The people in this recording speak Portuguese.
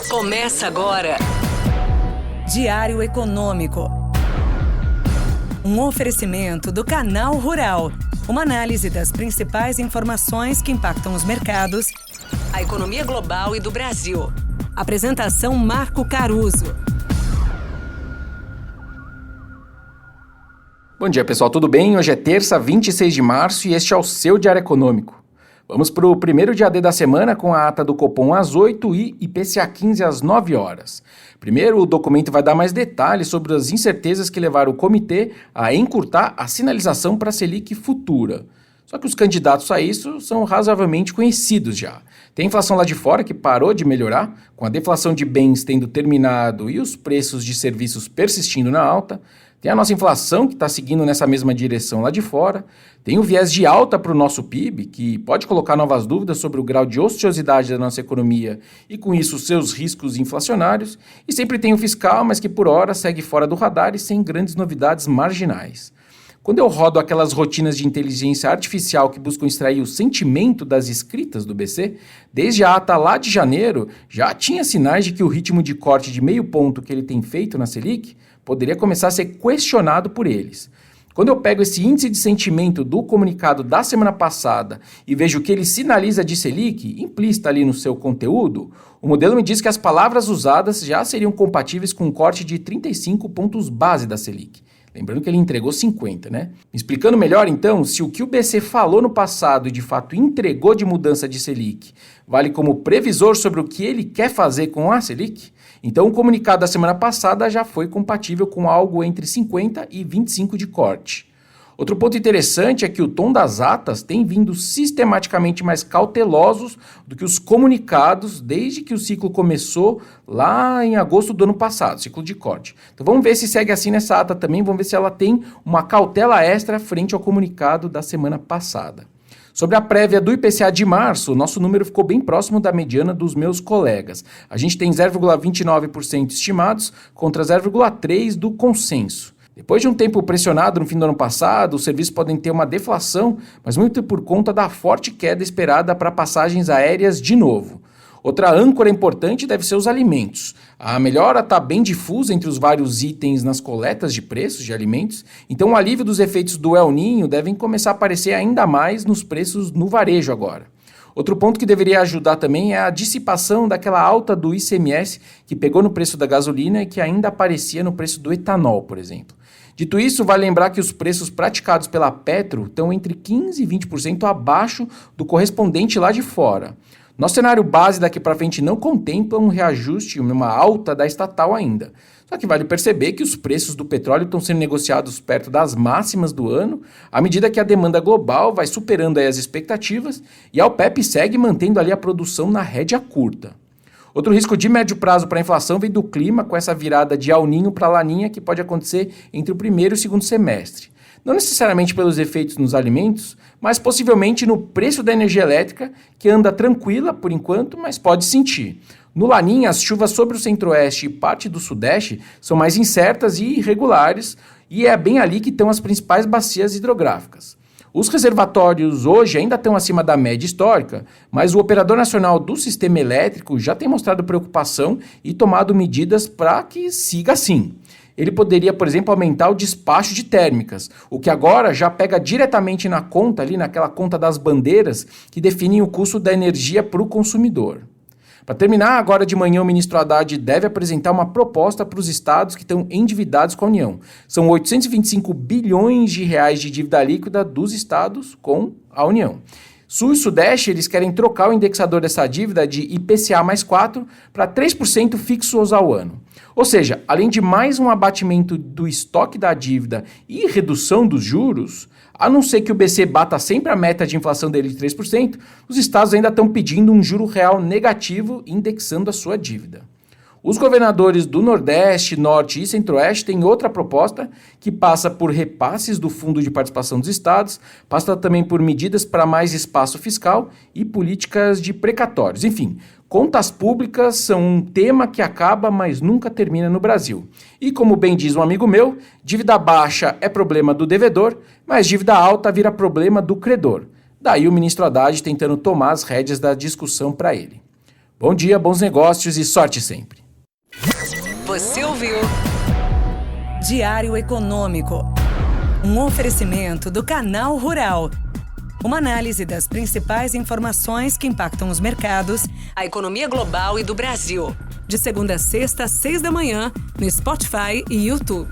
Começa agora. Diário Econômico. Um oferecimento do Canal Rural. Uma análise das principais informações que impactam os mercados, a economia global e do Brasil. Apresentação Marco Caruso. Bom dia, pessoal, tudo bem? Hoje é terça, 26 de março e este é o seu Diário Econômico. Vamos para o primeiro dia D da semana com a ata do Copom às 8 e IPCA 15 às 9 horas. Primeiro, o documento vai dar mais detalhes sobre as incertezas que levaram o comitê a encurtar a sinalização para a Selic futura. Só que os candidatos a isso são razoavelmente conhecidos já. Tem a inflação lá de fora, que parou de melhorar, com a deflação de bens tendo terminado e os preços de serviços persistindo na alta. Tem a nossa inflação, que está seguindo nessa mesma direção lá de fora. Tem o viés de alta para o nosso PIB, que pode colocar novas dúvidas sobre o grau de ociosidade da nossa economia e, com isso, seus riscos inflacionários. E sempre tem o fiscal, mas que por hora segue fora do radar e sem grandes novidades marginais. Quando eu rodo aquelas rotinas de inteligência artificial que buscam extrair o sentimento das escritas do BC, desde a ata lá de janeiro, já tinha sinais de que o ritmo de corte de meio ponto que ele tem feito na Selic poderia começar a ser questionado por eles. Quando eu pego esse índice de sentimento do comunicado da semana passada e vejo o que ele sinaliza de Selic, implícita ali no seu conteúdo, o modelo me diz que as palavras usadas já seriam compatíveis com um corte de 35 pontos base da Selic. Lembrando que ele entregou 50, né? Explicando melhor, então, se o que o BC falou no passado e de fato entregou de mudança de Selic vale como previsor sobre o que ele quer fazer com a Selic, então o comunicado da semana passada já foi compatível com algo entre 50 e 25 de corte. Outro ponto interessante é que o tom das atas tem vindo sistematicamente mais cautelosos do que os comunicados desde que o ciclo começou lá em agosto do ano passado, ciclo de corte. Então vamos ver se segue assim nessa ata também, vamos ver se ela tem uma cautela extra frente ao comunicado da semana passada. Sobre a prévia do IPCA de março, o nosso número ficou bem próximo da mediana dos meus colegas. A gente tem 0,29% estimados contra 0,3% do consenso. Depois de um tempo pressionado no fim do ano passado, os serviços podem ter uma deflação, mas muito por conta da forte queda esperada para passagens aéreas de novo. Outra âncora importante deve ser os alimentos. A melhora está bem difusa entre os vários itens nas coletas de preços de alimentos, então o alívio dos efeitos do El Niño devem começar a aparecer ainda mais nos preços no varejo agora. Outro ponto que deveria ajudar também é a dissipação daquela alta do ICMS que pegou no preço da gasolina e que ainda aparecia no preço do etanol, por exemplo. Dito isso, vale lembrar que os preços praticados pela Petro estão entre 15% e 20% abaixo do correspondente lá de fora. Nosso cenário base daqui para frente não contempla um reajuste, uma alta da estatal ainda. Só que vale perceber que os preços do petróleo estão sendo negociados perto das máximas do ano, à medida que a demanda global vai superando aí as expectativas e a OPEP segue mantendo ali a produção na rédea curta. Outro risco de médio prazo para a inflação vem do clima, com essa virada de El Niño para Laninha que pode acontecer entre o primeiro e o segundo semestre. Não necessariamente pelos efeitos nos alimentos, mas possivelmente no preço da energia elétrica, que anda tranquila por enquanto, mas pode sentir. No Laninha, as chuvas sobre o centro-oeste e parte do sudeste são mais incertas e irregulares, e é bem ali que estão as principais bacias hidrográficas. Os reservatórios hoje ainda estão acima da média histórica, mas o Operador Nacional do Sistema Elétrico já tem mostrado preocupação e tomado medidas para que siga assim. Ele poderia, por exemplo, aumentar o despacho de térmicas, o que agora já pega diretamente na conta, ali naquela conta das bandeiras, que definem o custo da energia para o consumidor. Para terminar, agora de manhã o ministro Haddad deve apresentar uma proposta para os estados que estão endividados com a União. São 825 bilhões de reais de dívida líquida dos estados com a União. Sul e Sudeste, eles querem trocar o indexador dessa dívida de IPCA mais 4 para 3% fixos ao ano. Ou seja, além de mais um abatimento do estoque da dívida e redução dos juros, a não ser que o BC bata sempre a meta de inflação dele de 3%, os estados ainda estão pedindo um juro real negativo indexando a sua dívida. Os governadores do Nordeste, Norte e Centro-Oeste têm outra proposta que passa por repasses do Fundo de Participação dos Estados, passa também por medidas para mais espaço fiscal e políticas de precatórios. Enfim, contas públicas são um tema que acaba, mas nunca termina no Brasil. E como bem diz um amigo meu, dívida baixa é problema do devedor, mas dívida alta vira problema do credor. Daí o ministro Haddad tentando tomar as rédeas da discussão para ele. Bom dia, bons negócios e sorte sempre. Você ouviu Diário Econômico, um oferecimento do Canal Rural. Uma análise das principais informações que impactam os mercados, a economia global e do Brasil. De segunda a sexta, às 6 da manhã, no Spotify e YouTube.